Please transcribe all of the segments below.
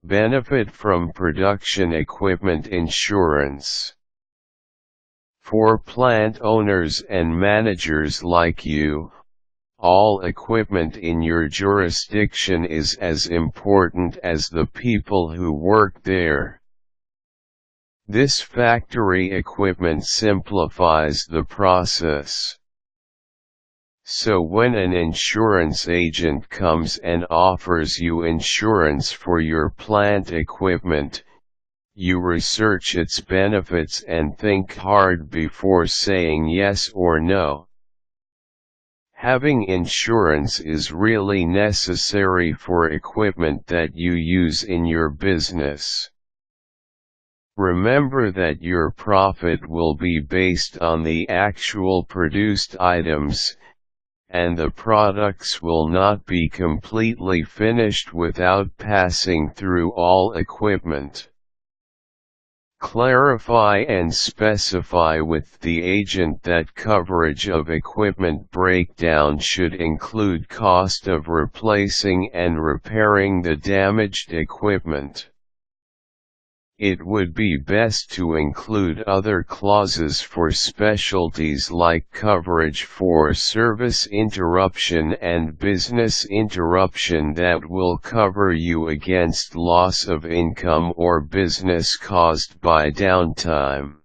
Benefit from production equipment insurance. For plant owners and managers like you, all equipment in your jurisdiction is as important as the people who work there. This factory equipment simplifies the process. So when an insurance agent comes and offers you insurance for your plant equipment, you research its benefits and think hard before saying yes or no. Having insurance is really necessary for equipment that you use in your business. Remember that your profit will be based on the actual produced items, and the products will not be completely finished without passing through all equipment. Clarify and specify with the agent that coverage of equipment breakdown should include cost of replacing and repairing the damaged equipment. It would be best to include other clauses for specialties like coverage for service interruption and business interruption that will cover you against loss of income or business caused by downtime.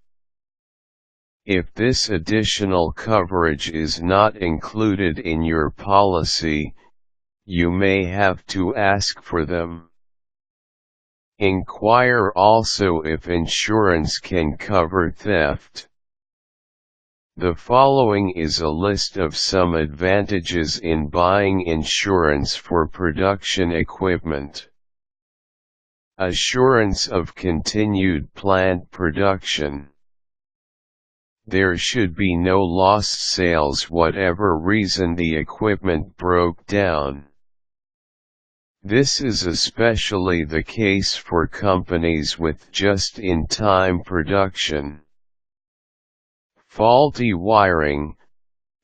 If this additional coverage is not included in your policy, you may have to ask for them. Inquire also if insurance can cover theft. The following is a list of some advantages in buying insurance for production equipment. Assurance of continued plant production. There should be no lost sales whatever reason the equipment broke down. This is especially the case for companies with just-in-time production. Faulty wiring,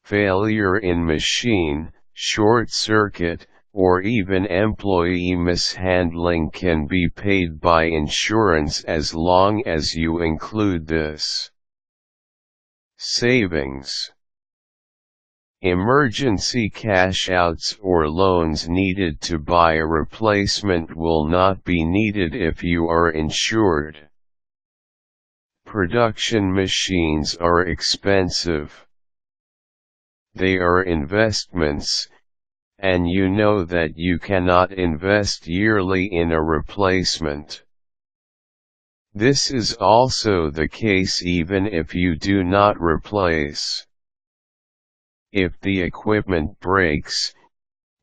failure in machine, short circuit, or even employee mishandling can be paid by insurance as long as you include this. Savings. Emergency cash-outs or loans needed to buy a replacement will not be needed if you are insured. Production machines are expensive. They are investments, and you know that you cannot invest yearly in a replacement. This is also the case even if you do not replace. If the equipment breaks,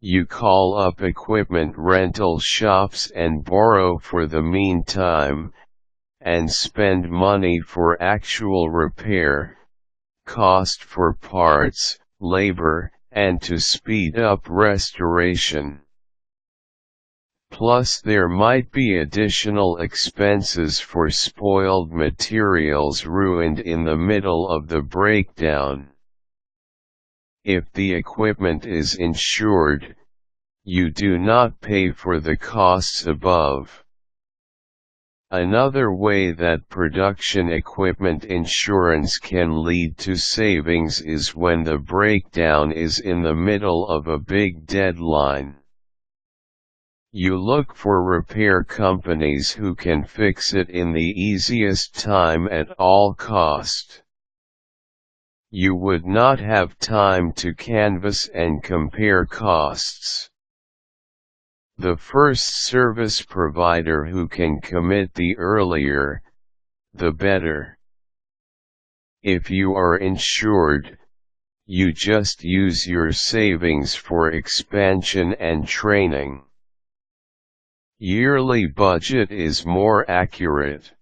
you call up equipment rental shops and borrow for the meantime, and spend money for actual repair, cost for parts, labor, and to speed up restoration. Plus there might be additional expenses for spoiled materials ruined in the middle of the breakdown. If the equipment is insured, you do not pay for the costs above. Another way that production equipment insurance can lead to savings is when the breakdown is in the middle of a big deadline. You look for repair companies who can fix it in the easiest time at all cost. You would not have time to canvass and compare costs. The first service provider who can commit the earlier, the better. If you are insured, you just use your savings for expansion and training. Yearly budget is more accurate.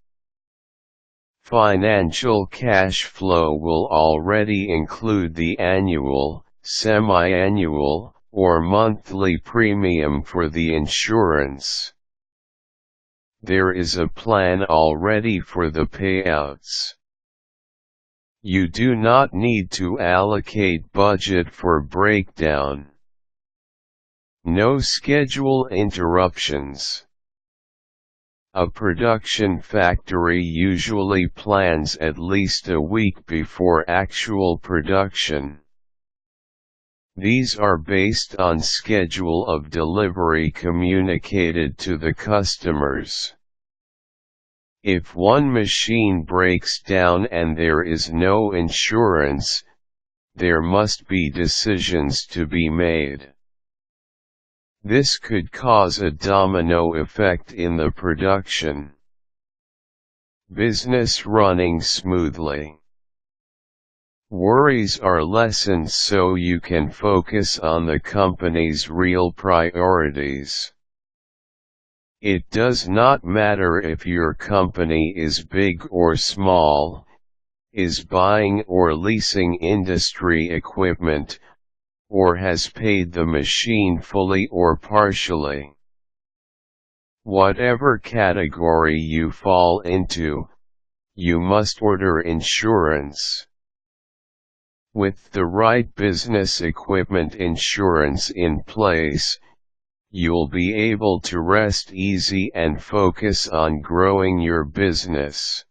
Financial cash flow will already include the annual, semi-annual, or monthly premium for the insurance. There is a plan already for the payouts. You do not need to allocate budget for breakdown. No schedule interruptions. A production factory usually plans at least a week before actual production. These are based on schedule of delivery communicated to the customers. If one machine breaks down and there is no insurance, there must be decisions to be made. This could cause a domino effect in the production. Business running smoothly. Worries are lessened so you can focus on the company's real priorities. It does not matter if your company is big or small, is buying or leasing industry equipment, or has paid the machine fully or partially. Whatever category you fall into, you must order insurance. With the right business equipment insurance in place, you'll be able to rest easy and focus on growing your business.